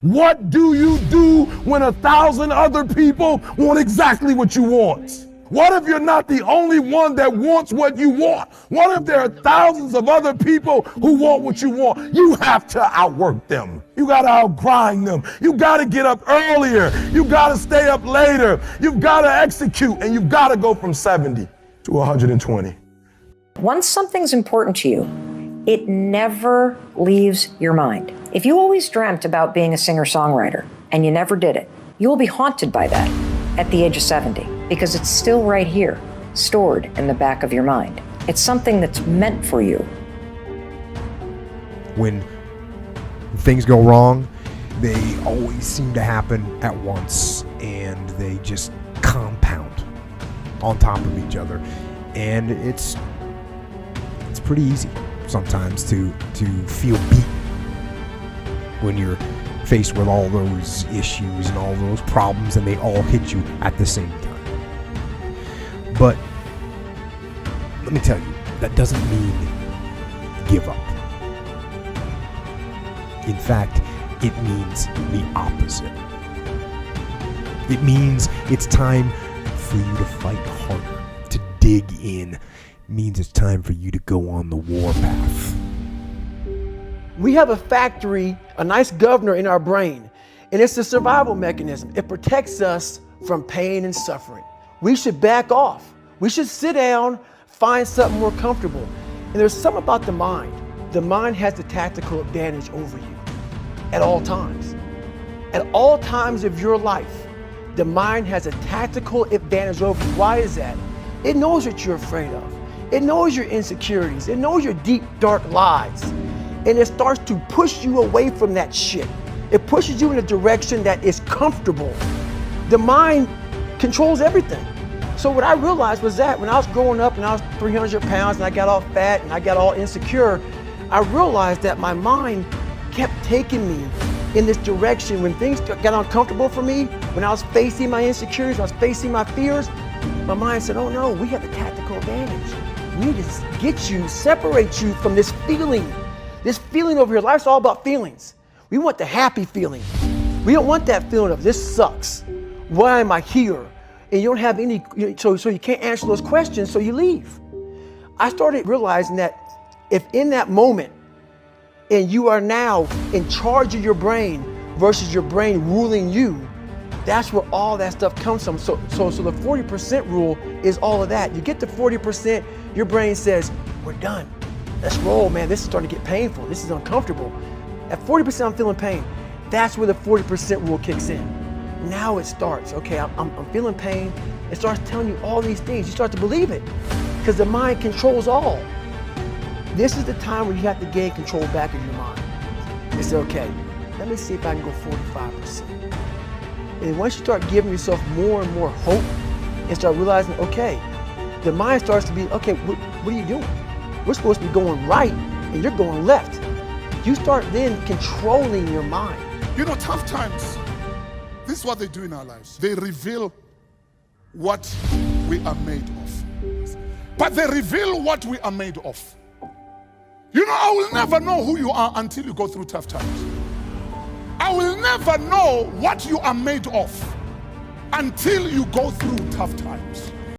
What do you do when 1,000 other people want exactly what you want? What if you're not the only one that wants what you want? What if there are thousands of other people who want what you want? You have to outwork them. You got to outgrind them. You got to get up earlier. You got to stay up later. You've got to execute, and you've got to go from 70 to 120. Once something's important to you, it never leaves your mind. If you always dreamt about being a singer-songwriter and you never did it, you will be haunted by that at the age of 70 because it's still right here, stored in the back of your mind. It's something that's meant for you. When things go wrong, they always seem to happen at once, and they just compound on top of each other. And it's pretty easy sometimes to feel beat when you're faced with all those issues and all those problems, and they all hit you at the same time. But let me tell you, that doesn't mean give up. In fact, it means the opposite. It means it's time for you to fight harder, to dig in. It means it's time for you to go on the warpath. We have a factory, a nice governor in our brain, and it's a survival mechanism. It protects us from pain and suffering. We should back off. We should sit down, find something more comfortable. And there's something about the mind. The mind has the tactical advantage over you at all times. At all times of your life, the mind has a tactical advantage over you. Why is that? It knows what you're afraid of. It knows your insecurities. It knows your deep, dark lies. And it starts to push you away from that shit. It pushes you in a direction that is comfortable. The mind controls everything. So what I realized was that when I was growing up and I was 300 pounds and I got all fat and I got all insecure, I realized that my mind kept taking me in this direction. When things got uncomfortable for me, when I was facing my insecurities, when I was facing my fears, my mind said, oh no, we have a tactical advantage. We need to get you, separate you from this feeling. This feeling over here, life's all about feelings. We want the happy feeling. We don't want that feeling of this sucks. Why am I here? And you don't have any, so you can't answer those questions, so you leave. I started realizing that if in that moment, and you are now in charge of your brain versus your brain ruling you, that's where all that stuff comes from. So the 40% rule is all of that. You get to 40%, your brain says, we're done. Let's roll, man. This is starting to get painful. This is uncomfortable. At 40%, I'm feeling pain. That's where the 40% rule kicks in. Now it starts. Okay, I'm feeling pain. It starts telling you all these things. You start to believe it because the mind controls all. This is the time where you have to gain control back of your mind. You say, okay, let me see if I can go 45%. And once you start giving yourself more and more hope and start realizing, okay, the mind starts to be, okay, what are you doing? We're supposed to be going right and you're going left. You start then controlling your mind. You know, tough times, this is what they do in our lives. They reveal what we are made of. But they reveal what we are made of. You know, I will never know who you are until you go through tough times. I will never know what you are made of until you go through tough times.